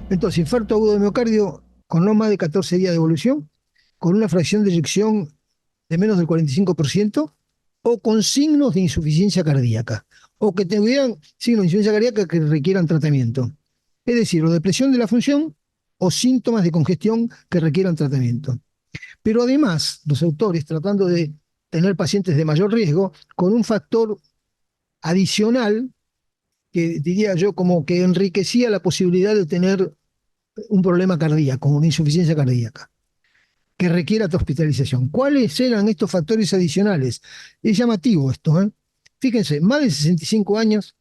Entonces, infarto agudo de miocardio con no más de 14 días de evolución, con una fracción de eyección de menos del 45%, o con signos de insuficiencia cardíaca, o que tuvieran signos de insuficiencia cardíaca que requieran tratamiento. Es decir, o depresión de la función o síntomas de congestión que requieran tratamiento. Pero además, los autores, tratando de tener pacientes de mayor riesgo, con un factor adicional que diría yo como que enriquecía la posibilidad de tener un problema cardíaco, una insuficiencia cardíaca, que requiera hospitalización. ¿Cuáles eran estos factores adicionales? Es llamativo esto, ¿eh? Fíjense, más de 65 años,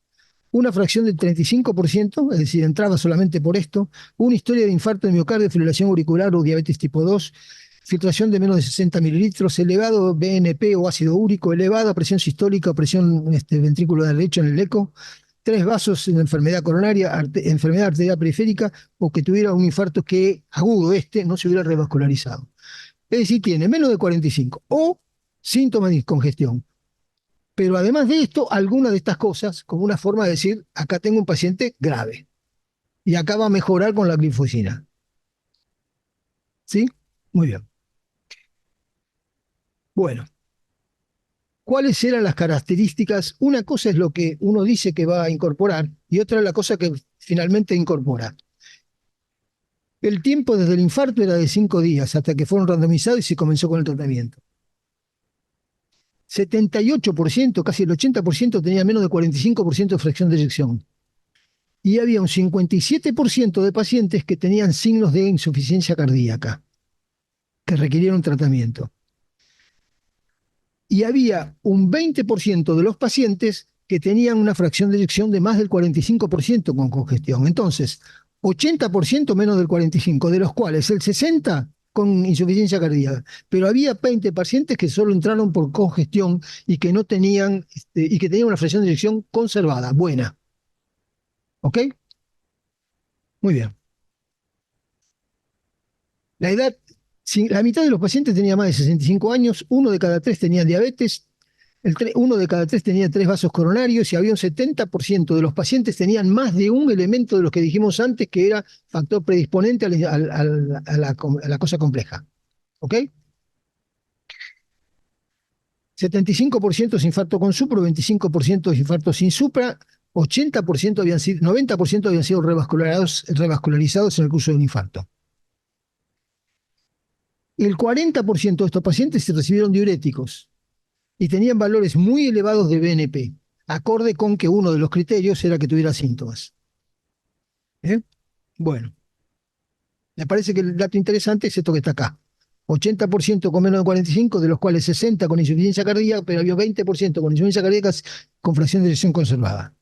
una fracción del 35%, es decir, entraba solamente por esto, una historia de infarto de miocardio, fibrilación auricular o diabetes tipo 2, filtración de menos de 60 mililitros, elevado BNP o ácido úrico, elevada presión sistólica o presión ventrículo derecho en el eco, tres vasos en enfermedad coronaria, enfermedad arterial periférica o que tuviera un infarto que agudo no se hubiera revascularizado. Es decir, tiene menos de 45 o síntomas de congestión. Pero además de esto, alguna de estas cosas, como una forma de decir, acá tengo un paciente grave y acá va a mejorar con la glifosina. ¿Sí? Muy bien. Bueno, ¿cuáles eran las características? Una cosa es lo que uno dice que va a incorporar y otra es la cosa que finalmente incorpora. El tiempo desde el infarto era de 5 días hasta que fueron randomizados y se comenzó con el tratamiento. 78%, casi el 80% tenía menos de 45% de fracción de eyección. Y había un 57% de pacientes que tenían signos de insuficiencia cardíaca, que requirieron tratamiento. Y había un 20% de los pacientes que tenían una fracción de eyección de más del 45% con congestión. Entonces, 80% menos del 45%, de los cuales el 60% con insuficiencia cardíaca. Pero había 20 pacientes que solo entraron por congestión y que no tenían, y que tenían una fracción de eyección conservada, buena. ¿Ok? Muy bien. La edad, si la mitad de los pacientes tenía más de 65 años, uno de cada tres tenía diabetes, uno de cada tres tenía tres vasos coronarios y había un 70% de los pacientes tenían más de un elemento de los que dijimos antes que era factor predisponente a la cosa compleja. ¿Ok? 75% es infarto con supra, 25% es infarto sin supra, 80% habían sido, 90% habían sido revascularizados en el curso de un infarto. El 40% de estos pacientes se recibieron diuréticos y tenían valores muy elevados de BNP, acorde con que uno de los criterios era que tuviera síntomas. ¿Eh? Bueno, me parece que el dato interesante es esto que está acá. 80% con menos de 45, de los cuales 60 con insuficiencia cardíaca, pero había 20% con insuficiencia cardíaca con fracción de eyección conservada.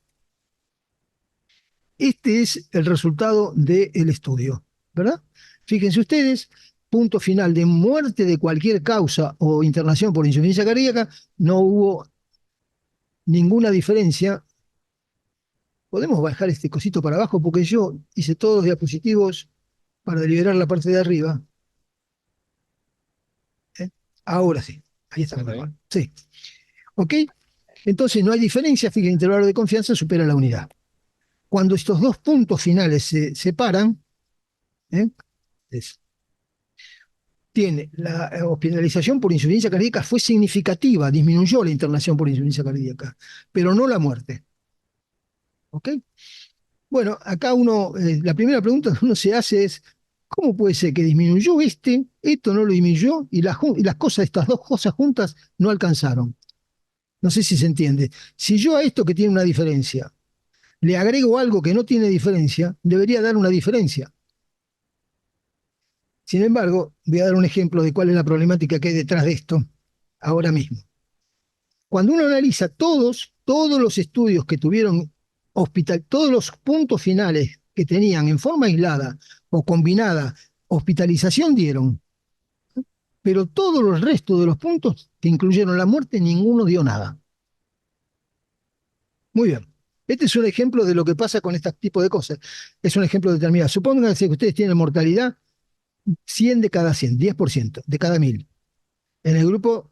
Este es el resultado del estudio, ¿verdad? Fíjense ustedes, punto final de muerte de cualquier causa o internación por insuficiencia cardíaca, no hubo ninguna diferencia. Podemos bajar este cosito para abajo porque yo hice todos los diapositivos para deliberar la parte de arriba. ¿Eh? Ahora sí, ahí está. Sí, ¿ok? Entonces no hay diferencia, fíjense, el intervalo de confianza supera la unidad. Cuando estos dos puntos finales se separan, ¿eh? Es, tiene la hospitalización por insuficiencia cardíaca fue significativa, disminuyó la internación por insuficiencia cardíaca, pero no la muerte. ¿Ok? Bueno, acá la primera pregunta que uno se hace es, ¿cómo puede ser que disminuyó esto no lo disminuyó y las cosas, estas dos cosas juntas no alcanzaron? No sé si se entiende. Si yo a esto que tiene una diferencia le agrego algo que no tiene diferencia, debería dar una diferencia. Sin embargo, voy a dar un ejemplo de cuál es la problemática que hay detrás de esto ahora mismo. Cuando uno analiza todos los estudios que tuvieron todos los puntos finales que tenían en forma aislada o combinada hospitalización dieron, pero todos los restos de los puntos que incluyeron la muerte, ninguno dio nada. Muy bien. Este es un ejemplo de lo que pasa con este tipo de cosas. Es un ejemplo determinado. Supónganse que ustedes tienen mortalidad 100 de cada 100, 10% de cada 1000. En el grupo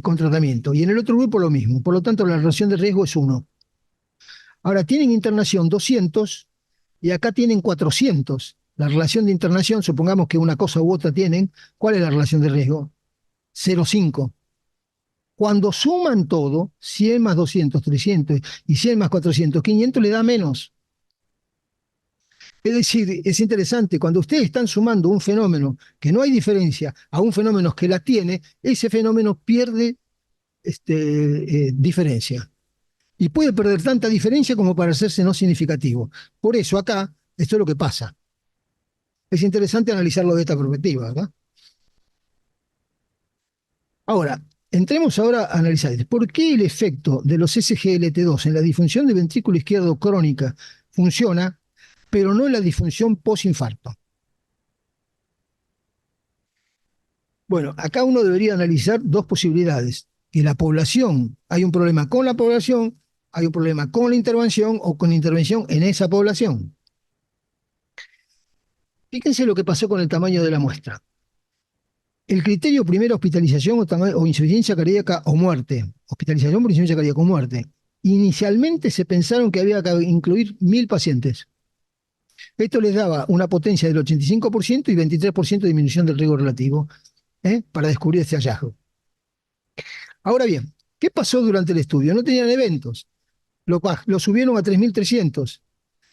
con tratamiento. Y en el otro grupo lo mismo. Por lo tanto, la relación de riesgo es 1. Ahora, tienen internación 200 y acá tienen 400. La relación de internación, supongamos que una cosa u otra tienen, ¿cuál es la relación de riesgo? 0,5. Cuando suman todo, 100 más 200, 300 y 100 más 400, 500 le da menos. Es decir, es interesante, cuando ustedes están sumando un fenómeno que no hay diferencia a un fenómeno que la tiene, ese fenómeno pierde diferencia. Y puede perder tanta diferencia como para hacerse no significativo. Por eso acá, esto es lo que pasa. Es interesante analizarlo de esta perspectiva, ¿verdad? Ahora, entremos ahora a analizar por qué el efecto de los SGLT2 en la disfunción del ventrículo izquierdo crónica funciona, pero no en la disfunción postinfarto. Bueno, acá uno debería analizar dos posibilidades. Que la población, hay un problema con la población, hay un problema con la intervención o con la intervención en esa población. Fíjense lo que pasó con el tamaño de la muestra. El criterio primero, hospitalización o insuficiencia cardíaca o muerte. Hospitalización por insuficiencia cardíaca o muerte. Inicialmente se pensaron que había que incluir 1.000 pacientes. Esto les daba una potencia del 85% y 23% de disminución del riesgo relativo, para descubrir este hallazgo. Ahora bien, ¿qué pasó durante el estudio? No tenían eventos. Lo subieron a 3.300,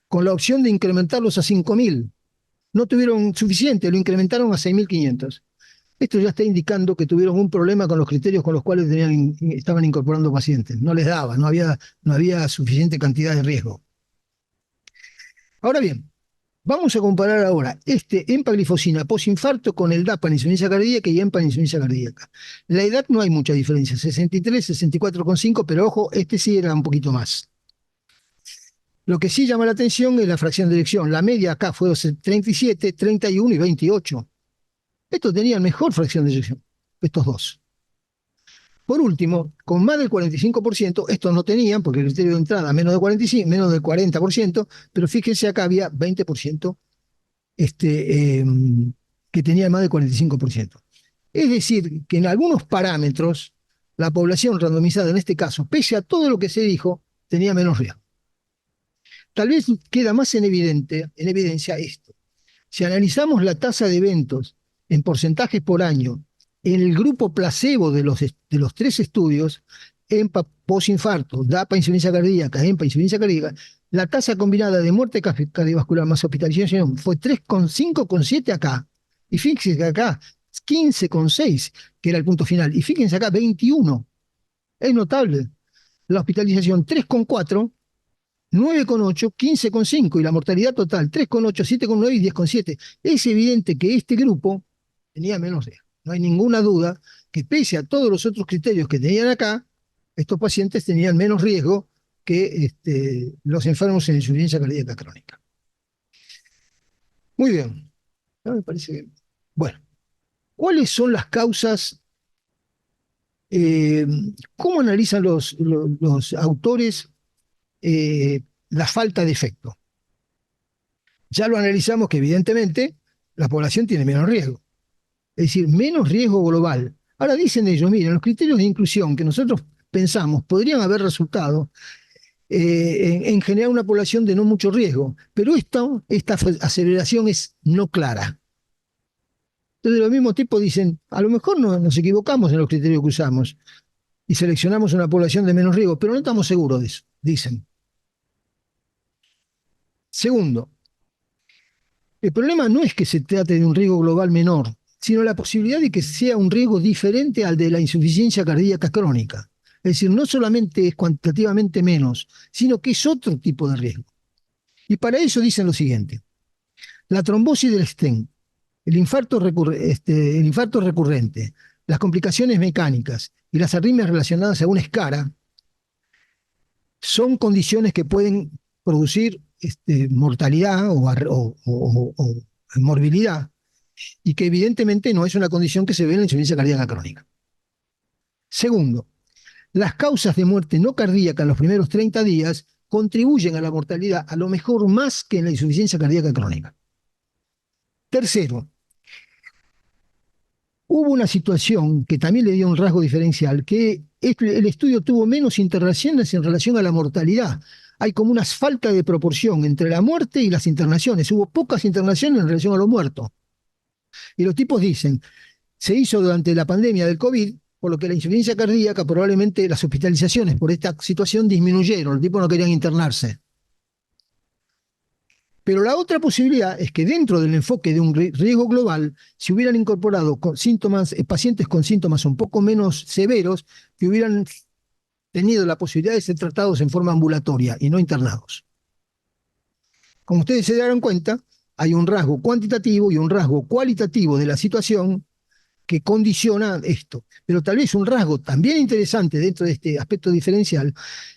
con la opción de incrementarlos a 5.000. No tuvieron suficiente, lo incrementaron a 6.500. Esto ya está indicando que tuvieron un problema con los criterios con los cuales estaban incorporando pacientes. No les daba, no había suficiente cantidad de riesgo. Ahora bien, vamos a comparar ahora empaglifosina posinfarto con el DAPA en insuficiencia cardíaca y EMPA en insuficiencia cardíaca. La edad no hay mucha diferencia, 63, 64,5, pero ojo, este sí era un poquito más. Lo que sí llama la atención es la fracción de eyección. La media acá fue 37, 31 y 28. Estos tenían mejor fracción de eyección, estos dos. Por último, con más del 45%, estos no tenían, porque el criterio de entrada menos de 45, menos del 40%, pero fíjense acá había 20% que tenía más del 45%. Es decir, que en algunos parámetros, la población randomizada en este caso, pese a todo lo que se dijo, tenía menos riesgo. Tal vez queda más en evidencia esto. Si analizamos la tasa de eventos en porcentajes por año en el grupo placebo de los tres estudios, EMPA posinfarto, DAPA insuficiencia cardíaca, EMPA insuficiencia cardíaca, la tasa combinada de muerte cardiovascular más hospitalización fue 3,5,7 acá. Y fíjense que acá 15,6, que era el punto final. Y fíjense acá 21. Es notable. La hospitalización 3,4, 9,8, 15,5 y la mortalidad total 3,8, 7,9 y 10,7. Es evidente que este grupo tenía menos riesgo. No hay ninguna duda que pese a todos los otros criterios que tenían acá, estos pacientes tenían menos riesgo que los enfermos en insuficiencia cardíaca crónica. Muy bien. Me parece que... Bueno, ¿cuáles son las causas? Eh, ¿Cómo analizan los autores la falta de efecto? Ya lo analizamos que evidentemente la población tiene menos riesgo, es decir, menos riesgo global. Ahora dicen ellos, miren, los criterios de inclusión que nosotros pensamos podrían haber resultado en generar una población de no mucho riesgo, pero esta aseveración es no clara. Entonces, los mismos tipos dicen, a lo mejor nos equivocamos en los criterios que usamos y seleccionamos una población de menos riesgo, pero no estamos seguros de eso, dicen. Segundo, el problema no es que se trate de un riesgo global menor, sino la posibilidad de que sea un riesgo diferente al de la insuficiencia cardíaca crónica. Es decir, no solamente es cuantitativamente menos, sino que es otro tipo de riesgo. Y para eso dicen lo siguiente: la trombosis del stent, el infarto recurrente, las complicaciones mecánicas y las arritmias relacionadas a una escara son condiciones que pueden producir mortalidad o morbilidad, y que evidentemente no es una condición que se ve en la insuficiencia cardíaca crónica. Segundo, las causas de muerte no cardíaca en los primeros 30 días contribuyen a la mortalidad a lo mejor más que en la insuficiencia cardíaca crónica. Tercero, hubo una situación que también le dio un rasgo diferencial, que el estudio tuvo menos interacciones en relación a la mortalidad. hay como una falta de proporción entre la muerte y las internaciones. Hubo pocas internaciones en relación a los muertos. Y los tipos dicen, se hizo durante la pandemia del COVID, por lo que la insuficiencia cardíaca, probablemente las hospitalizaciones por esta situación disminuyeron, los tipos no querían internarse. Pero la otra posibilidad es que dentro del enfoque de un riesgo global se hubieran incorporado síntomas, pacientes con síntomas un poco menos severos que hubieran tenido la posibilidad de ser tratados en forma ambulatoria y no internados. Como ustedes se darán cuenta, hay un rasgo cuantitativo y un rasgo cualitativo de la situación que condiciona esto. Pero tal vez un rasgo también interesante dentro de este aspecto diferencial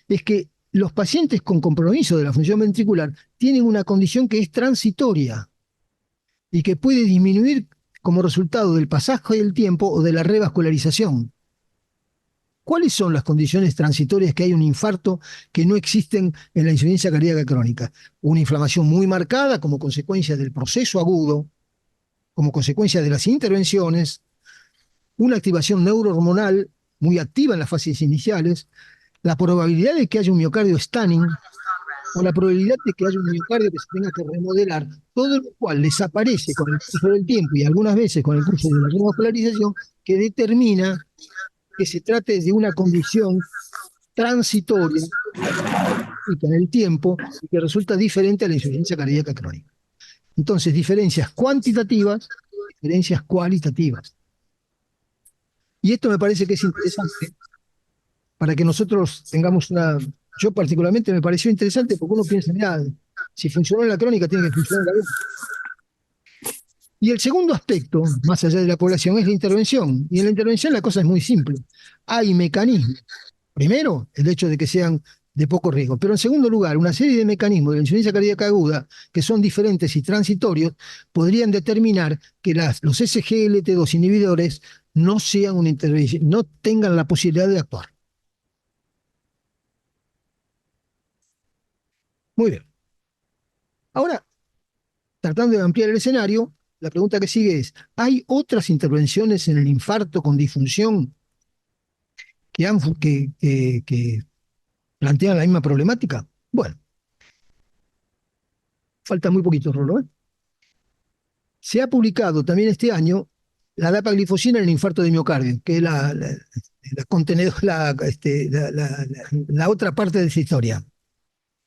es que los pacientes con compromiso de la función ventricular tienen una condición que es transitoria y que puede disminuir como resultado del pasaje del tiempo o de la revascularización. ¿Cuáles son las condiciones transitorias que hay un infarto que no existen en la insuficiencia cardíaca crónica? Una inflamación muy marcada como consecuencia del proceso agudo, como consecuencia de las intervenciones, una activación neurohormonal muy activa en las fases iniciales, la probabilidad de que haya un miocardio stunning o la probabilidad de que haya un miocardio que se tenga que remodelar, todo lo cual desaparece con el curso del tiempo y algunas veces con el curso de la revascularización, que determina que se trate de una condición transitoria y en el tiempo y que resulta diferente a la insuficiencia cardíaca crónica. Entonces, diferencias cuantitativas, diferencias cualitativas. Y esto me parece que es interesante para que nosotros tengamos una... Yo particularmente me pareció interesante porque uno piensa, mira, si funcionó en la crónica, tiene que funcionar en la aguda. Y el segundo aspecto, más allá de la población, es la intervención. Y en la intervención la cosa es muy simple. Hay mecanismos. Primero, el hecho de que sean de poco riesgo. Pero en segundo lugar, una serie de mecanismos de la insuficiencia cardíaca aguda que son diferentes y transitorios podrían determinar que los SGLT2 inhibidores no sean una intervención, no tengan la posibilidad de actuar. Muy bien. Ahora, tratando de ampliar el escenario, la pregunta que sigue es, ¿hay otras intervenciones en el infarto con disfunción que plantean la misma problemática? Bueno, falta muy poquito, Rolo, ¿eh? Se ha publicado también este año la dapaglifosina en el infarto de miocardio, que es la otra parte de esa historia.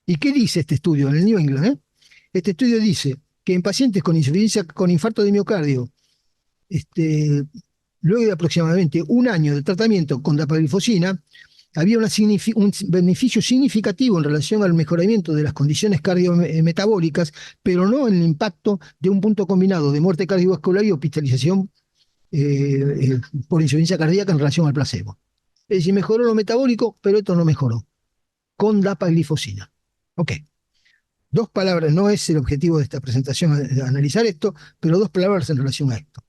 ¿Y qué dice este estudio en el New England? Este estudio dice que en pacientes con insuficiencia, con infarto de miocardio, luego de aproximadamente un año de tratamiento con dapaglifosina, había un beneficio significativo en relación al mejoramiento de las condiciones cardiometabólicas, pero no en el impacto de un punto combinado de muerte cardiovascular y hospitalización por insuficiencia cardíaca en relación al placebo. Es decir, mejoró lo metabólico, pero esto no mejoró, con dapaglifosina. Ok. Dos palabras, no es el objetivo de esta presentación analizar esto, pero dos palabras en relación a esto.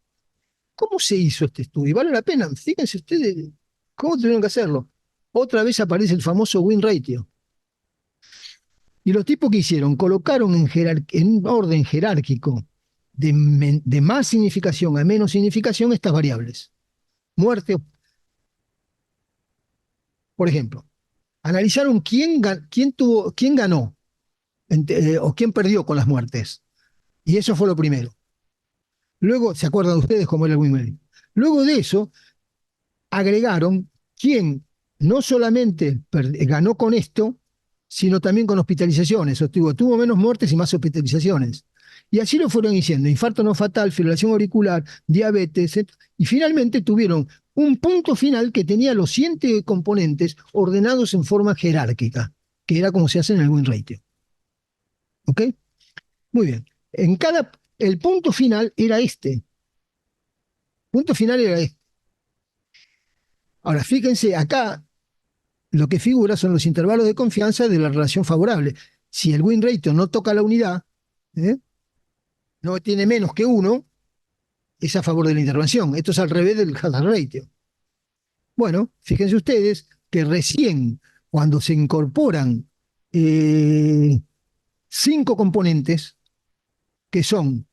¿Cómo se hizo este estudio? ¿Vale la pena? Fíjense ustedes cómo tuvieron que hacerlo. Otra vez aparece el famoso win ratio. Y los tipos que hicieron, colocaron en un orden jerárquico de más significación a menos significación estas variables. Muerte, por ejemplo. Analizaron quién ganó o quién perdió con las muertes. Y eso fue lo primero. Luego, ¿se acuerdan ustedes cómo era el win ratio? Luego de eso, agregaron quién no solamente ganó con esto, sino también con hospitalizaciones. Tuvo menos muertes y más hospitalizaciones. Y así lo fueron diciendo, infarto no fatal, fibrilación auricular, diabetes, y finalmente tuvieron un punto final que tenía los 7 componentes ordenados en forma jerárquica, que era como se hace en el win ratio. ¿Ok? Muy bien. El punto final era este. Punto final era este. Ahora, fíjense, acá lo que figura son los intervalos de confianza de la relación favorable. Si el win ratio no toca la unidad, no tiene menos que 1, es a favor de la intervención. Esto es al revés del hazard ratio. Bueno, fíjense ustedes que recién cuando se incorporan 5 componentes, que son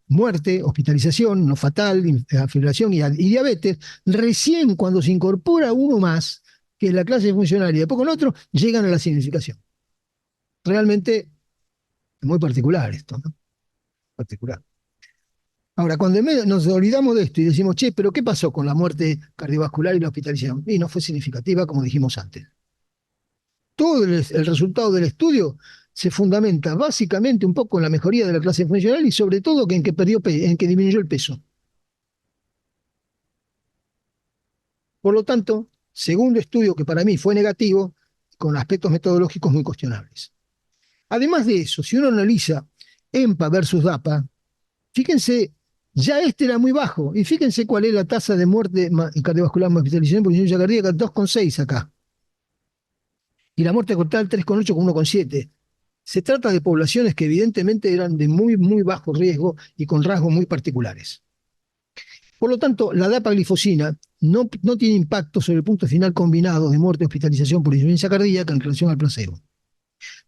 muerte, hospitalización, no fatal, fibrilación y diabetes, recién cuando se incorpora uno más, que la clase funcional y después con otro, llegan a la significación. Realmente es muy particular esto, ¿no? Particular. Ahora, cuando nos olvidamos de esto y decimos, che, pero ¿qué pasó con la muerte cardiovascular y la hospitalización? Y no fue significativa, como dijimos antes. Todo el resultado del estudio se fundamenta básicamente un poco en la mejoría de la clase funcional y sobre todo en que en que disminuyó el peso. Por lo tanto, segundo estudio que para mí fue negativo, con aspectos metodológicos muy cuestionables. Además de eso, si uno analiza EMPA versus DAPA, fíjense, ya este era muy bajo, y fíjense cuál es la tasa de muerte cardiovascular más hospitalización por insuficiencia cardíaca, 2,6 acá, y la muerte cortal 3,8 con 1,7. Se trata de poblaciones que evidentemente eran de muy, muy bajo riesgo y con rasgos muy particulares. Por lo tanto, la dapaglifosina no tiene impacto sobre el punto final combinado de muerte y hospitalización por insuficiencia cardíaca en relación al placebo.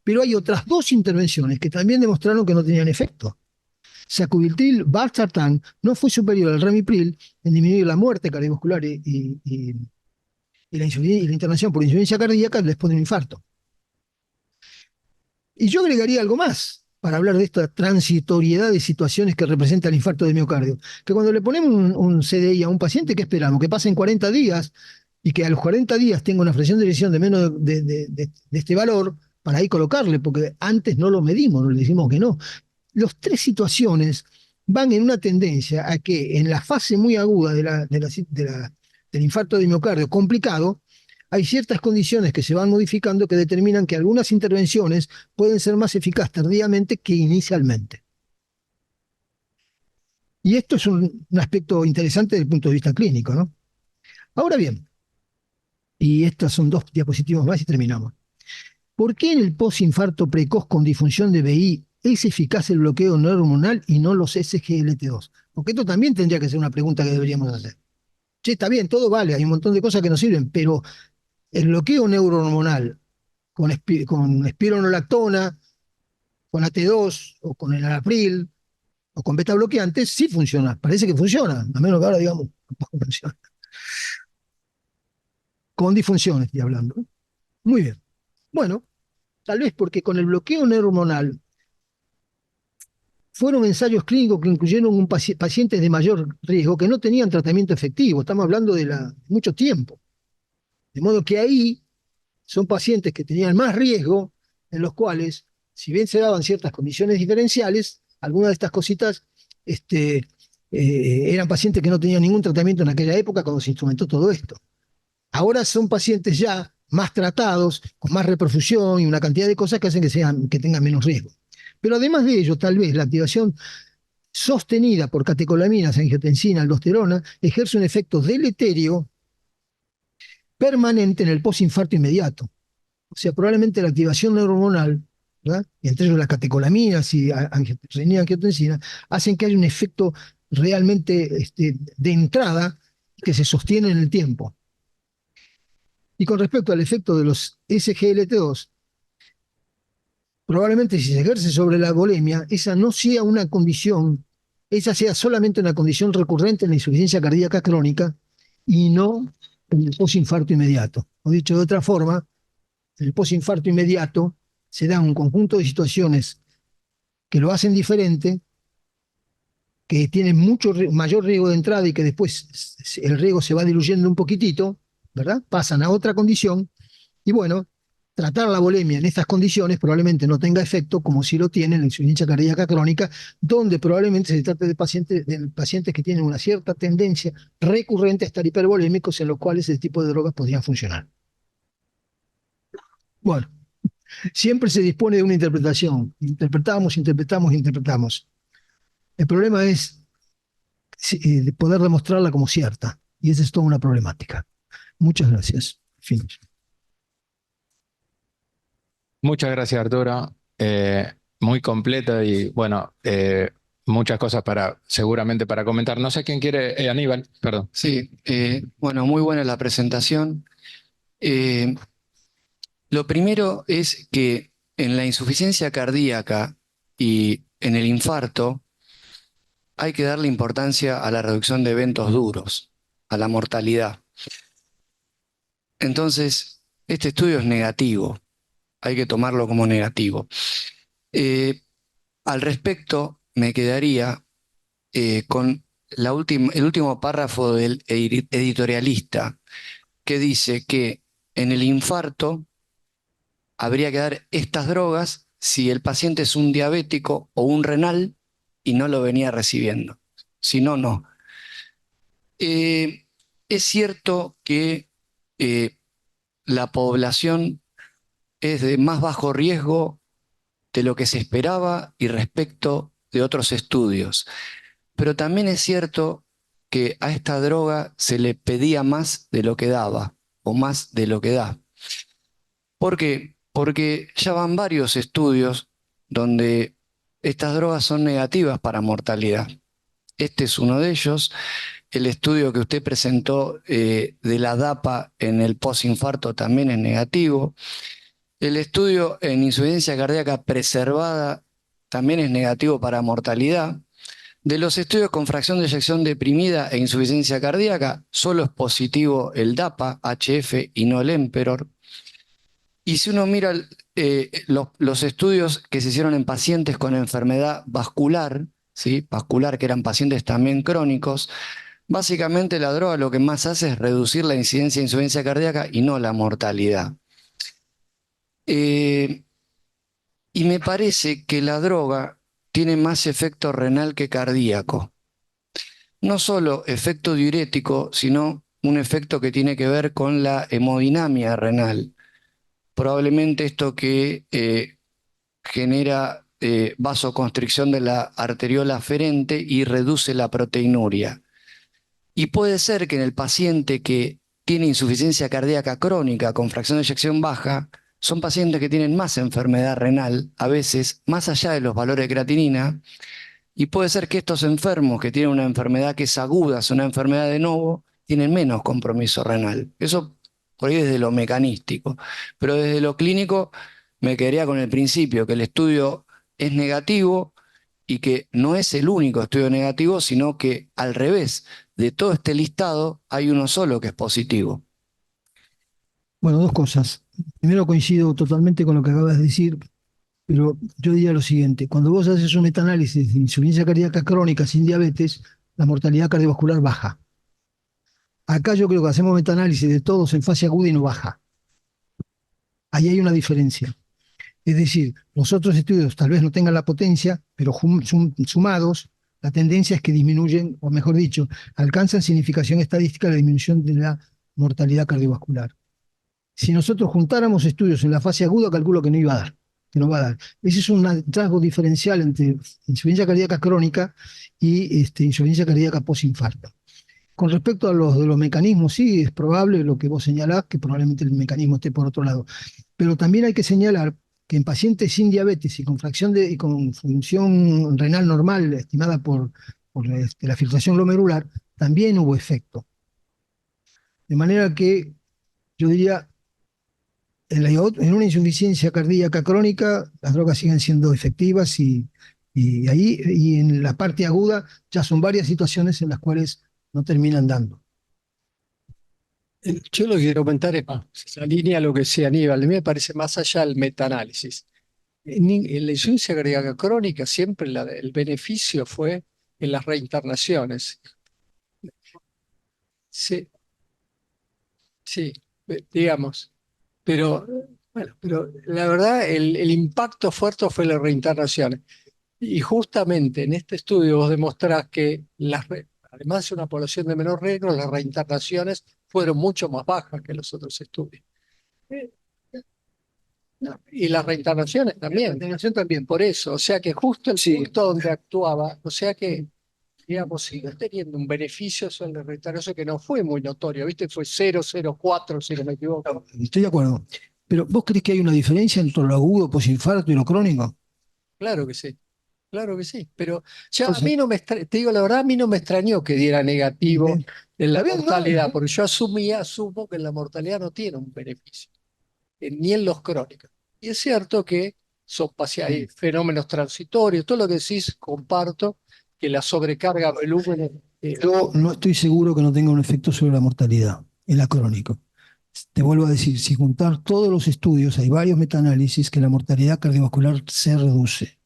Pero hay otras dos intervenciones que también demostraron que no tenían efecto. Sacubitril valsartán no fue superior al ramipril en disminuir la muerte cardiovascular y la internación por insuficiencia cardíaca después de un infarto. Y yo agregaría algo más para hablar de esta transitoriedad de situaciones que representa el infarto de miocardio. Que cuando le ponemos un CDI a un paciente, ¿qué esperamos? Que pasen 40 días y que a los 40 días tenga una fracción de eyección de menos de este valor para ahí colocarle, porque antes no lo medimos, no le decimos que no. Las tres situaciones van en una tendencia a que en la fase muy aguda del infarto de miocardio complicado, hay ciertas condiciones que se van modificando que determinan que algunas intervenciones pueden ser más eficaces tardíamente que inicialmente. Y esto es un aspecto interesante desde el punto de vista clínico, ¿no? Ahora bien, y estas son dos diapositivas más y terminamos. ¿Por qué en el postinfarto precoz con disfunción de BI es eficaz el bloqueo neurohormonal y no los SGLT2? Porque esto también tendría que ser una pregunta que deberíamos hacer. Sí, está bien, todo vale, hay un montón de cosas que nos sirven, pero el bloqueo neurohormonal con espironolactona, con AT2 o con el alapril o con beta bloqueantes sí funciona, parece que funciona, a menos que ahora digamos, no funciona. Con disfunciones estoy hablando. Muy bien. Bueno, tal vez porque con el bloqueo neurohormonal fueron ensayos clínicos que incluyeron pacientes de mayor riesgo que no tenían tratamiento efectivo, estamos hablando de mucho tiempo. De modo que ahí son pacientes que tenían más riesgo, en los cuales, si bien se daban ciertas condiciones diferenciales, algunas de estas cositas eran pacientes que no tenían ningún tratamiento en aquella época cuando se instrumentó todo esto. Ahora son pacientes ya más tratados, con más reperfusión y una cantidad de cosas que hacen que tengan menos riesgo. Pero además de ello, tal vez la activación sostenida por catecolaminas, angiotensina, aldosterona, ejerce un efecto deleterio permanente en el postinfarto inmediato. O sea, probablemente la activación neurohormonal, ¿verdad? Y entre ellos las catecolaminas y renina angiotensina, hacen que haya un efecto realmente de entrada que se sostiene en el tiempo. Y con respecto al efecto de los SGLT2, probablemente si se ejerce sobre la bulimia, esa no sea una condición, esa sea solamente una condición recurrente en la insuficiencia cardíaca crónica y no en el postinfarto inmediato. O dicho de otra forma, en el postinfarto inmediato se da un conjunto de situaciones que lo hacen diferente, que tienen mucho mayor riesgo de entrada y que después el riesgo se va diluyendo un poquitito, ¿verdad? Pasan a otra condición y bueno, tratar la bulimia en estas condiciones probablemente no tenga efecto como si lo tiene en la insuficiencia cardíaca crónica, donde probablemente se trate de pacientes que tienen una cierta tendencia recurrente a estar hipervolémicos en los cuales ese tipo de drogas podrían funcionar. Bueno, siempre se dispone de una interpretación. Interpretamos, interpretamos, interpretamos. El problema es poder demostrarla como cierta. Y esa es toda una problemática. Muchas gracias. Fin. Muchas gracias, Arturo. Muy completa y bueno, muchas cosas seguramente para comentar. No sé quién quiere, Aníbal, perdón. Sí, bueno, muy buena la presentación. Eh, lo primero es que en la insuficiencia cardíaca y en el infarto hay que darle importancia a la reducción de eventos duros, a la mortalidad. Entonces, este estudio es negativo, hay que tomarlo como negativo. Al respecto, me quedaría con el último párrafo del editorialista, que dice que en el infarto habría que dar estas drogas si el paciente es un diabético o un renal y no lo venía recibiendo. Si no, no. Es cierto que la población es de más bajo riesgo de lo que se esperaba y respecto de otros estudios. Pero también es cierto que a esta droga se le pedía más de lo que daba o más de lo que da. ¿Por qué? Porque ya van varios estudios donde estas drogas son negativas para mortalidad. Este es uno de ellos. El estudio que usted presentó de la DAPA en el postinfarto también es negativo. El estudio en insuficiencia cardíaca preservada también es negativo para mortalidad. De los estudios con fracción de eyección deprimida e insuficiencia cardíaca, solo es positivo el DAPA, HF y no el EMPEROR. Y si uno mira los estudios que se hicieron en pacientes con enfermedad vascular, ¿sí? Vascular, que eran pacientes también crónicos, básicamente la droga lo que más hace es reducir la incidencia de insuficiencia cardíaca y no la mortalidad. Y me parece que la droga tiene más efecto renal que cardíaco. No solo efecto diurético, sino un efecto que tiene que ver con la hemodinamia renal. Probablemente esto que genera vasoconstricción de la arteriola aferente y reduce la proteinuria. Y puede ser que en el paciente que tiene insuficiencia cardíaca crónica con fracción de eyección baja, son pacientes que tienen más enfermedad renal, a veces más allá de los valores de creatinina, y puede ser que estos enfermos que tienen una enfermedad que es aguda, es una enfermedad de novo, tienen menos compromiso renal. Eso por ahí desde lo mecanístico. Pero desde lo clínico me quedaría con el principio, que el estudio es negativo y que no es el único estudio negativo, sino que al revés, de todo este listado hay uno solo que es positivo. Bueno, dos cosas. Primero, coincido totalmente con lo que acabas de decir, pero yo diría lo siguiente: cuando vos haces un metaanálisis de insuficiencia cardíaca crónica sin diabetes, la mortalidad cardiovascular baja. Acá yo creo que hacemos metaanálisis de todos en fase aguda y no baja. Ahí hay una diferencia. Es decir, los otros estudios tal vez no tengan la potencia, pero sumados, la tendencia es que disminuyen, o mejor dicho, alcanzan significación estadística la disminución de la mortalidad cardiovascular. Si nosotros juntáramos estudios en la fase aguda, calculo que no iba a dar, que no va a dar. Ese es un rasgo diferencial entre insuficiencia cardíaca crónica y insuficiencia cardíaca postinfarto. Con respecto a los de los mecanismos, sí, es probable lo que vos señalás, que probablemente el mecanismo esté por otro lado. Pero también hay que señalar que en pacientes sin diabetes y con función renal normal, estimada por la filtración glomerular, también hubo efecto. De manera que yo diría, en una insuficiencia cardíaca crónica, las drogas siguen siendo efectivas y en la parte aguda ya son varias situaciones en las cuales no terminan dando. Yo lo que quiero comentar es, se alinea a lo que decía Aníbal, a mí me parece más allá del metaanálisis. En la insuficiencia cardíaca crónica siempre el beneficio fue en las reinternaciones. Sí, sí, digamos. Pero, bueno, pero la verdad el impacto fuerte fue en las reinternaciones. Y justamente en este estudio vos demostrás que además de una población de menor riesgo, las reinternaciones fueron mucho más bajas que los otros estudios. Eh, no, y las reinternaciones también. La reinternación también, por eso. O sea que justo el punto donde actuaba, o sea que, digamos, sigue teniendo un beneficio sobre la reinternación que no fue muy notorio, ¿viste? Fue 0,04, si no me equivoco. Estoy de acuerdo. Pero ¿vos crees que hay una diferencia entre lo agudo, posinfarto y lo crónico? Claro que sí. Claro que sí, pero ya Entonces, a mí no me te digo la verdad, a mí no me extrañó que diera negativo en la está bien, no, mortalidad, porque yo asumo que en la mortalidad no tiene un beneficio, ni en los crónicos. Y es cierto que hay fenómenos transitorios, todo lo que decís comparto, que la sobrecarga volúmenes. yo no estoy seguro que no tenga un efecto sobre la mortalidad en la crónico. Te vuelvo a decir, si juntar todos los estudios, hay varios metaanálisis que la mortalidad cardiovascular se reduce.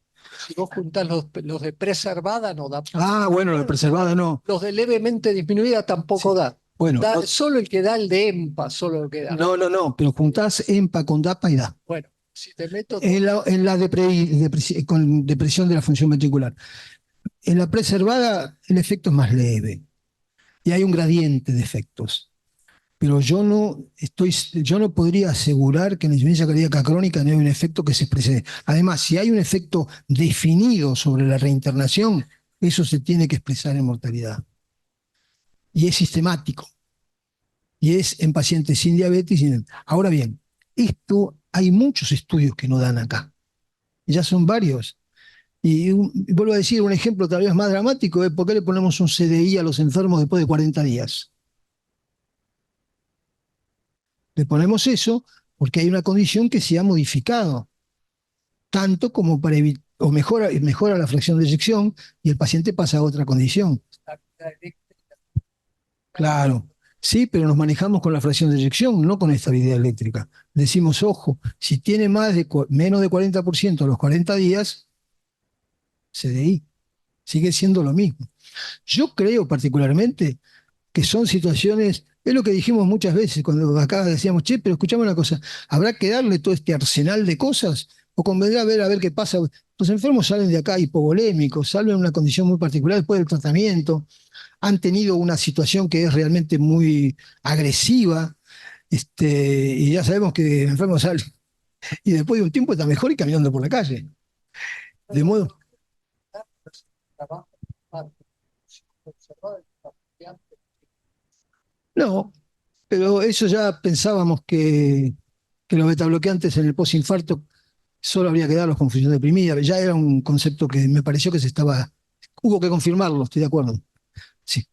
Si vos juntás los de preservada, no da. Ah, bueno, la preservada no. Los de levemente disminuida tampoco Sí. da. Bueno, Da no, solo el que da el de EMPA, solo el que da. no, pero juntás EMPA con DAPA y da. Bueno, si te meto. En la con depresión de la función ventricular. En la preservada el efecto es más leve y hay un gradiente de efectos. Pero yo no podría asegurar que en la insuficiencia cardíaca crónica no hay un efecto que se exprese. Además, si hay un efecto definido sobre la reinternación, eso se tiene que expresar en mortalidad. Y es sistemático. Y es en pacientes sin diabetes. Ahora bien, esto hay muchos estudios que no dan acá. Ya son varios. Y vuelvo a decir, un ejemplo tal vez más dramático es por qué le ponemos un CDI a los enfermos después de 40 días. Le ponemos eso porque hay una condición que se ha modificado, tanto como para evitar, o mejora la fracción de eyección y el paciente pasa a otra condición. Claro, sí, pero nos manejamos con la fracción de eyección, no con estabilidad eléctrica. Decimos, ojo, si tiene menos de 40% a los 40 días, CDI, sigue siendo lo mismo. Yo creo particularmente que son situaciones, es lo que dijimos muchas veces cuando acá decíamos, che, pero escuchame una cosa, ¿habrá que darle todo este arsenal de cosas? ¿O convendrá a ver qué pasa? Los enfermos salen de acá hipovolémicos, salen en una condición muy particular después del tratamiento, han tenido una situación que es realmente muy agresiva, y ya sabemos que el enfermo sale y después de un tiempo está mejor y caminando por la calle. De modo, no, pero eso ya pensábamos que los betabloqueantes en el postinfarto solo habría que darlos con función deprimida. Ya era un concepto que me pareció que hubo que confirmarlo, estoy de acuerdo. Sí.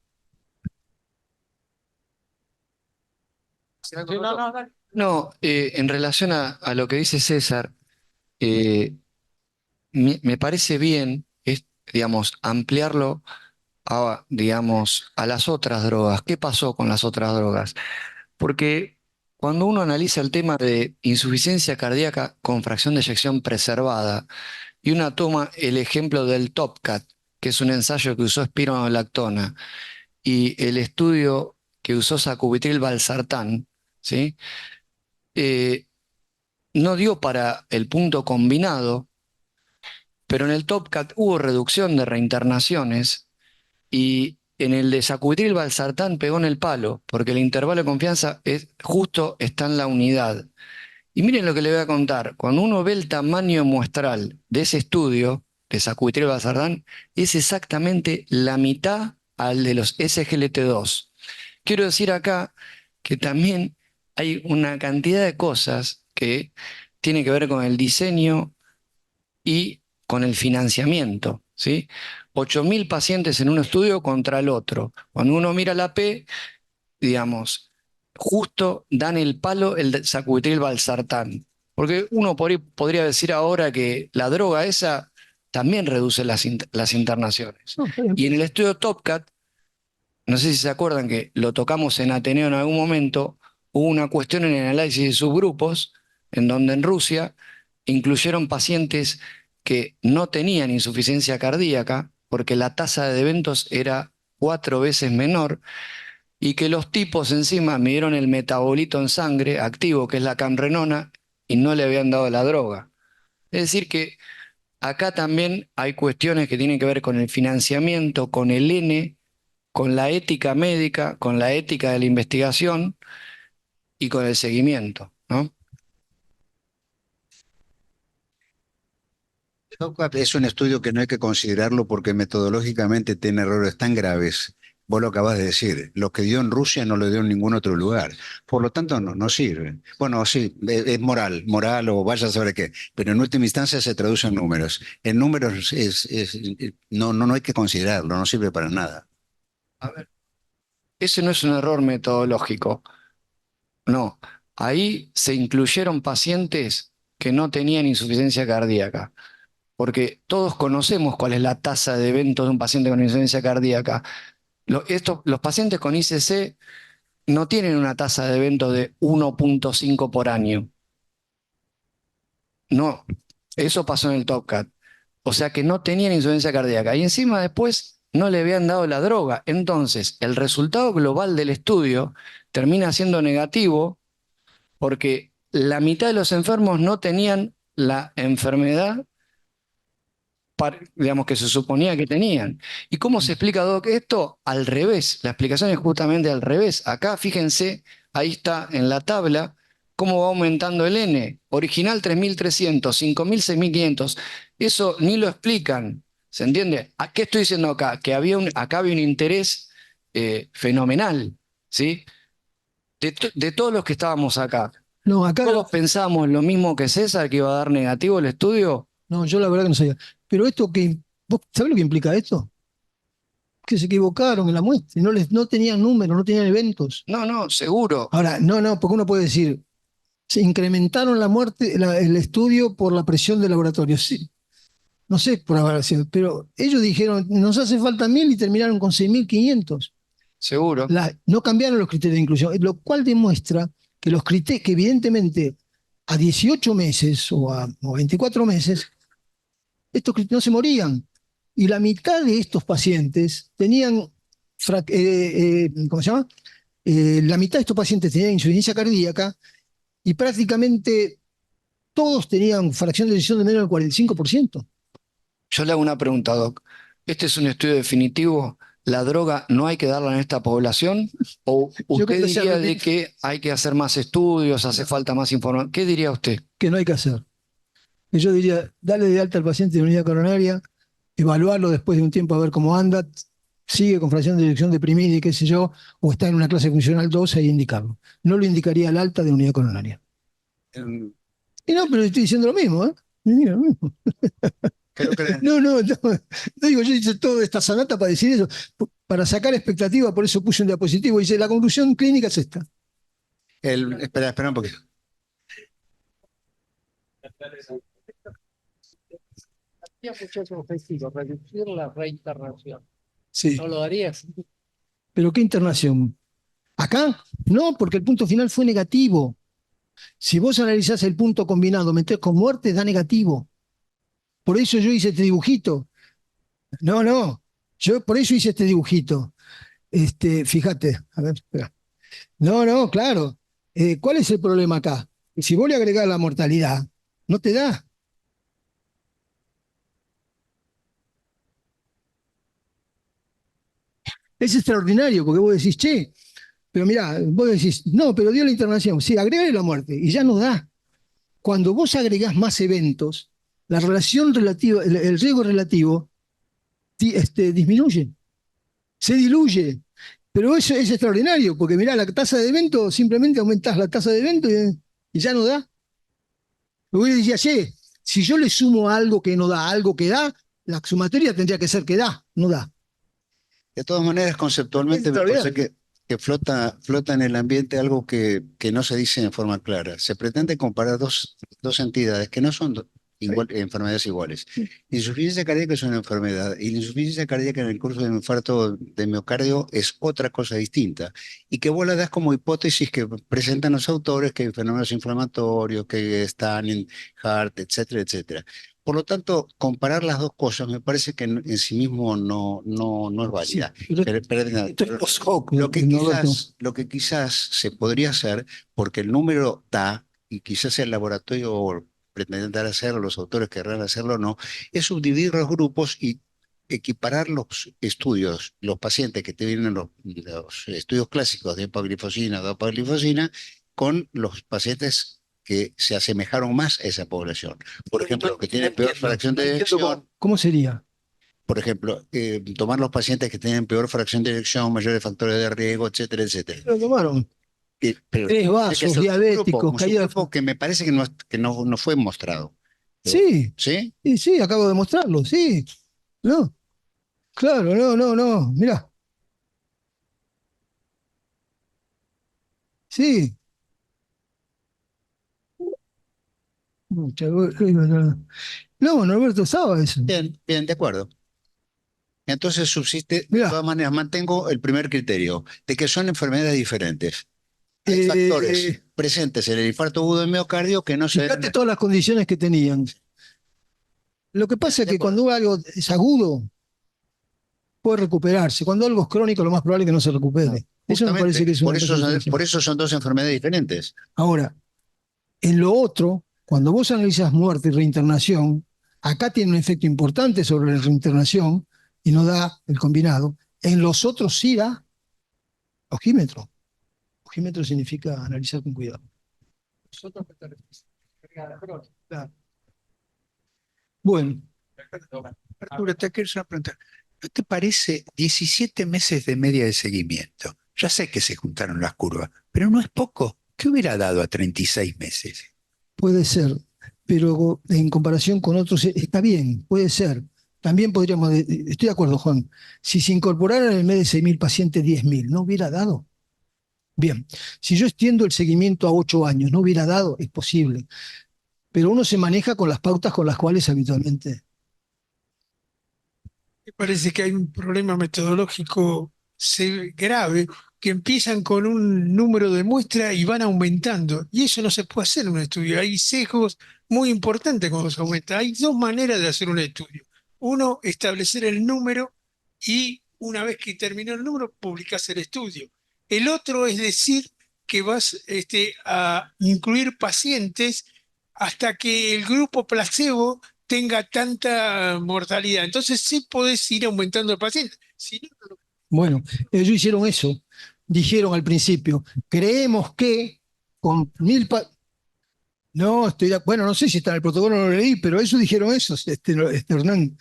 No, en relación a lo que dice César, eh, me parece bien, digamos, ampliarlo digamos, a las otras drogas. ¿Qué pasó con las otras drogas? Porque cuando uno analiza el tema de insuficiencia cardíaca con fracción de eyección preservada y una toma el ejemplo del TopCat, que es un ensayo que usó espironolactona, y el estudio que usó sacubitril valsartán, ¿sí? Eh, no dio para el punto combinado, pero en el TopCat hubo reducción de reinternaciones y en el de sacubitril valsartán pegó en el palo, porque el intervalo de confianza justo está en la unidad. Y miren lo que le voy a contar. Cuando uno ve el tamaño muestral de ese estudio de sacubitril valsartán, es exactamente la mitad al de los SGLT2. Quiero decir acá que también hay una cantidad de cosas que tiene que ver con el diseño y con el financiamiento, ¿sí? 8.000 pacientes en un estudio contra el otro. Cuando uno mira la P, digamos, justo dan el palo el de sacubitril valsartán. Porque uno podría decir ahora que la droga esa también reduce las internaciones. No, está bien. Y en el estudio TopCat, no sé si se acuerdan que lo tocamos en Ateneo en algún momento, hubo una cuestión en el análisis de subgrupos, en donde en Rusia incluyeron pacientes que no tenían insuficiencia cardíaca, porque la tasa de eventos era 4 veces menor, y que los tipos encima midieron el metabolito en sangre activo, que es la camrenona, y no le habían dado la droga. Es decir que acá también hay cuestiones que tienen que ver con el financiamiento, con el N, con la ética médica, con la ética de la investigación y con el seguimiento, ¿no? TopCap es un estudio que no hay que considerarlo porque metodológicamente tiene errores tan graves. Vos lo acabas de decir, lo que dio en Rusia no lo dio en ningún otro lugar. Por lo tanto, no sirve. Bueno, sí, es moral o vaya a saber qué, pero en última instancia se traduce en números. En números no hay que considerarlo, no sirve para nada. A ver, ese no es un error metodológico, no. Ahí se incluyeron pacientes que no tenían insuficiencia cardíaca, porque todos conocemos cuál es la tasa de eventos de un paciente con insuficiencia cardíaca. Los pacientes con ICC no tienen una tasa de evento de 1.5 por año. No, eso pasó en el Top Cat. O sea que no tenían insuficiencia cardíaca. Y encima después no le habían dado la droga. Entonces, el resultado global del estudio termina siendo negativo porque la mitad de los enfermos no tenían la enfermedad, digamos, que se suponía que tenían. ¿Y cómo se explica, Doc, esto? Al revés. La explicación es justamente al revés. Acá, fíjense, ahí está en la tabla cómo va aumentando el N. Original 3.300, 5.000, 6.500. Eso ni lo explican. ¿Se entiende? ¿A qué estoy diciendo acá? Que acá había un interés fenomenal, ¿sí? De todos los que estábamos acá. No, acá, ¿Todos pensábamos lo mismo que César, que iba a dar negativo el estudio? no, yo la verdad que no sabía. Pero esto que, ¿vos sabés lo que implica esto? Que se equivocaron en la muestra, no tenían números, no tenían eventos. No, no, seguro. Ahora, no, porque uno puede decir, se incrementaron la muerte, el estudio por la presión del laboratorio. Sí, no sé por haber sido, pero ellos dijeron, nos hace falta 1.000 y terminaron con 6.500. Seguro. No cambiaron los criterios de inclusión, lo cual demuestra que los criterios, que evidentemente a 18 meses o 24 meses, estos criterios no se morían. Y la mitad de estos pacientes tenían, ¿cómo se llama? La mitad de estos pacientes tenían insuficiencia cardíaca y prácticamente todos tenían fracción de decisión de menos del 45%. Yo le hago una pregunta, Doc. ¿Este es un estudio definitivo? ¿La droga no hay que darla en esta población? ¿O Yo usted creo que sea diría de que hay que hacer más estudios, hace falta más información? ¿Qué diría usted? que no hay que hacer. Y yo diría, dale de alta al paciente de unidad coronaria, evaluarlo después de un tiempo a ver cómo anda, sigue con fracción de eyección deprimida y qué sé yo, o está en una clase funcional 2 y indicarlo. No lo indicaría al alta de unidad coronaria. Em, Y no, pero estoy diciendo lo mismo, ¿eh? Mira, lo mismo. Creo que No digo, yo hice toda esta sanata para decir eso, para sacar expectativa, por eso puse un diapositivo. Dice, la conclusión clínica es esta. espera un poquito. Había muchos objetivos, reducir la reinternación. Sí. ¿No lo harías? ¿Pero qué internación? ¿Acá? No, porque el punto final fue negativo. Si vos analizás el punto combinado, metés con muerte, da negativo. Por eso yo hice este dibujito. No. Yo por eso hice este dibujito. Fíjate, a ver, espera. No, claro. ¿Cuál es el problema acá? Si vos le agregás la mortalidad, no te da. Es extraordinario, porque vos decís, che, pero mirá, vos decís, no, pero dio la internación. Sí, agregale la muerte, y ya no da. Cuando vos agregás más eventos, la relación relativa, el riesgo relativo disminuye, se diluye. Pero eso es extraordinario, porque mirá, la tasa de evento, simplemente aumentás la tasa de evento y ya no da. Luego yo decía, che, si yo le sumo algo que no da, algo que da, la sumatoria tendría que ser que da, no da. De todas maneras, conceptualmente me parece que flota en el ambiente algo que no se dice en forma clara. Se pretende comparar dos entidades que no son enfermedades iguales. Insuficiencia cardíaca es una enfermedad y la insuficiencia cardíaca en el curso de un infarto de miocardio es otra cosa distinta. Y que vos la das como hipótesis que presentan los autores, que hay fenómenos inflamatorios, que están en HART, etcétera, etcétera. Por lo tanto, comparar las dos cosas me parece que en sí mismo no es válida. Sí, Pero esto es post hoc, lo que quizás se podría hacer, porque el número da, y quizás el laboratorio pretenderá hacerlo, los autores querrán hacerlo o no, es subdividir los grupos y equiparar los estudios, los pacientes que tienen los estudios clásicos de epaglifosina o dopaglifosina, con los pacientes que se asemejaron más a esa población. Por ejemplo, los que tienen peor fracción de eyección. ¿Cómo sería? Por ejemplo, tomar los pacientes que tienen peor fracción de eyección, mayores factores de riesgo, etcétera, etcétera. Lo tomaron. Pero Tres hay que vasos, hacer diabéticos, un caída. subgrupo que me parece que no fue mostrado. Sí, ¿Sí? sí, acabo de mostrarlo, sí. No, claro, no. Mirá, sí. Mucha- No, Norberto usaba eso. Bien, bien, de acuerdo. Entonces subsiste, de Mirá, todas maneras, mantengo el primer criterio, de que son enfermedades diferentes. Hay factores presentes en el infarto agudo de miocardio que no se fíjate deben. todas las condiciones que tenían. Lo que pasa es que cuando algo es agudo, puede recuperarse. Cuando algo es crónico, lo más probable es que no se recupere. Eso me parece Justamente, que es una cosa diferencial. por eso son dos enfermedades diferentes. Ahora, en lo otro, cuando vos analizas muerte y reinternación, acá tiene un efecto importante sobre la reinternación y no da el combinado. En los otros sí da ojímetro. Ojímetro significa analizar con cuidado. Nosotros que te refieres. Claro. Bueno, Arturo, te quiero hacer una pregunta. ¿No te parece 17 meses de media de seguimiento? Ya sé que se juntaron las curvas, pero no es poco. ¿Qué hubiera dado a 36 meses? puede ser, pero en comparación con otros está bien, puede ser. También podríamos, estoy de acuerdo, Juan, si se incorporaran en el mes de 6.000 pacientes 10.000, ¿no hubiera dado? Bien, si yo extiendo el seguimiento a 8 años, ¿no hubiera dado? Es posible, pero uno se maneja con las pautas con las cuales habitualmente. Me parece que hay un problema metodológico grave, que empiezan con un número de muestra y van aumentando. Y eso no se puede hacer en un estudio. Hay sesgos muy importantes cuando se aumenta. Hay dos maneras de hacer un estudio. Uno, establecer el número y una vez que terminó el número, publicás el estudio. El otro es decir que vas a incluir pacientes hasta que el grupo placebo tenga tanta mortalidad. Entonces sí podés ir aumentando el paciente. Si no, no. Bueno, ellos hicieron eso, dijeron al principio, creemos que con 1.000 No, bueno, no sé si está en el protocolo, no lo leí, pero eso dijeron esos, Hernán.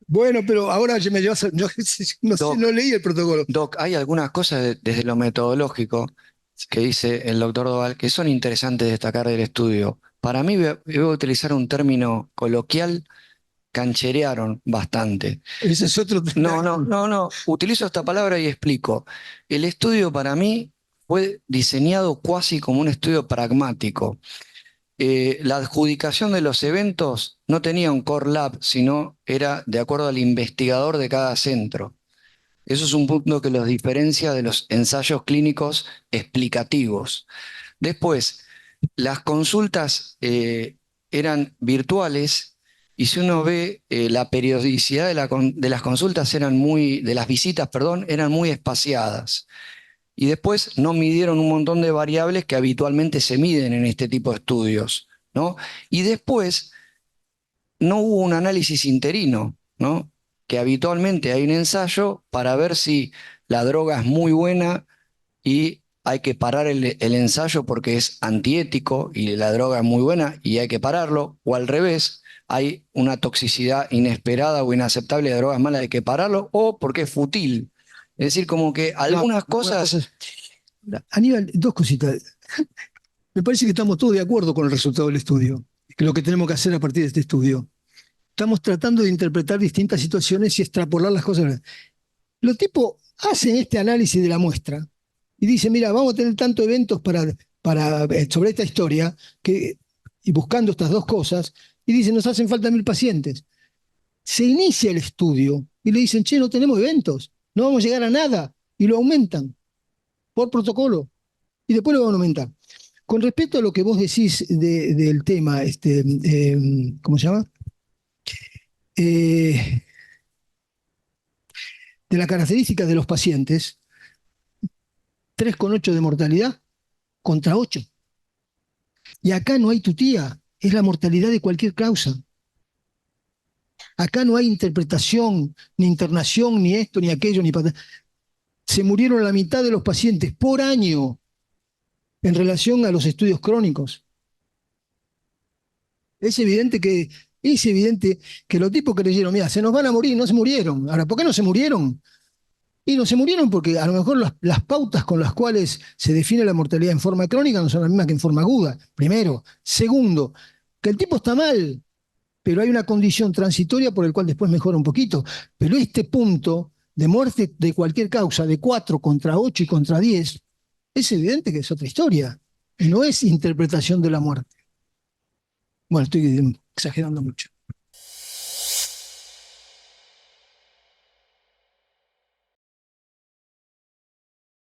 Bueno, pero ahora ya me llevas no, no sé, Doc, no leí el protocolo. Doc, hay algunas cosas desde lo metodológico que dice el doctor Doval que son interesantes de destacar del estudio. Para mí, voy a utilizar un término coloquial, cancherearon bastante. Ese es otro tema. No. Utilizo esta palabra y explico. El estudio para mí fue diseñado casi como un estudio pragmático. La adjudicación de los eventos no tenía un core lab, sino era de acuerdo al investigador de cada centro. Eso es un punto que los diferencia de los ensayos clínicos explicativos. Después, las consultas eran virtuales y si uno ve la periodicidad de las consultas de las visitas, perdón, eran muy espaciadas. Y después no midieron un montón de variables que habitualmente se miden en este tipo de estudios, ¿no? Y después no hubo un análisis interino, ¿no? Que habitualmente hay un ensayo para ver si la droga es muy buena y hay que parar el ensayo porque es antiético y la droga es muy buena y hay que pararlo, o al revés, hay una toxicidad inesperada o inaceptable de drogas malas, hay que pararlo, o porque es fútil. Es decir, como que algunas cosas... Aníbal, dos cositas. Me parece que estamos todos de acuerdo con el resultado del estudio, que lo que tenemos que hacer a partir de este estudio. Estamos tratando de interpretar distintas situaciones y extrapolar las cosas. Los tipos hacen este análisis de la muestra y dicen, mira, vamos a tener tantos eventos sobre esta historia y buscando estas dos cosas, y dicen, nos hacen falta 1.000 pacientes. Se inicia el estudio y le dicen, che, no tenemos eventos, no vamos a llegar a nada, y lo aumentan por protocolo, y después lo van a aumentar. Con respecto a lo que vos decís del tema, ¿cómo se llama? De la característica de los pacientes, 3,8 de mortalidad contra 8. Y acá no hay tutía, es la mortalidad de cualquier causa. Acá no hay interpretación, ni internación, ni esto, ni aquello, ni se murieron la mitad de los pacientes por año en relación a los estudios crónicos. Es evidente que los tipos creyeron, mira, se nos van a morir, no se murieron. Ahora, ¿por qué no se murieron? Y no se murieron porque a lo mejor las pautas con las cuales se define la mortalidad en forma crónica no son las mismas que en forma aguda, primero. Segundo, que el tipo está mal, pero hay una condición transitoria por el cual después mejora un poquito. Pero este punto de muerte de cualquier causa, de 4 contra 8 y contra 10, es evidente que es otra historia. Y no es interpretación de la muerte. Bueno, estoy exagerando mucho.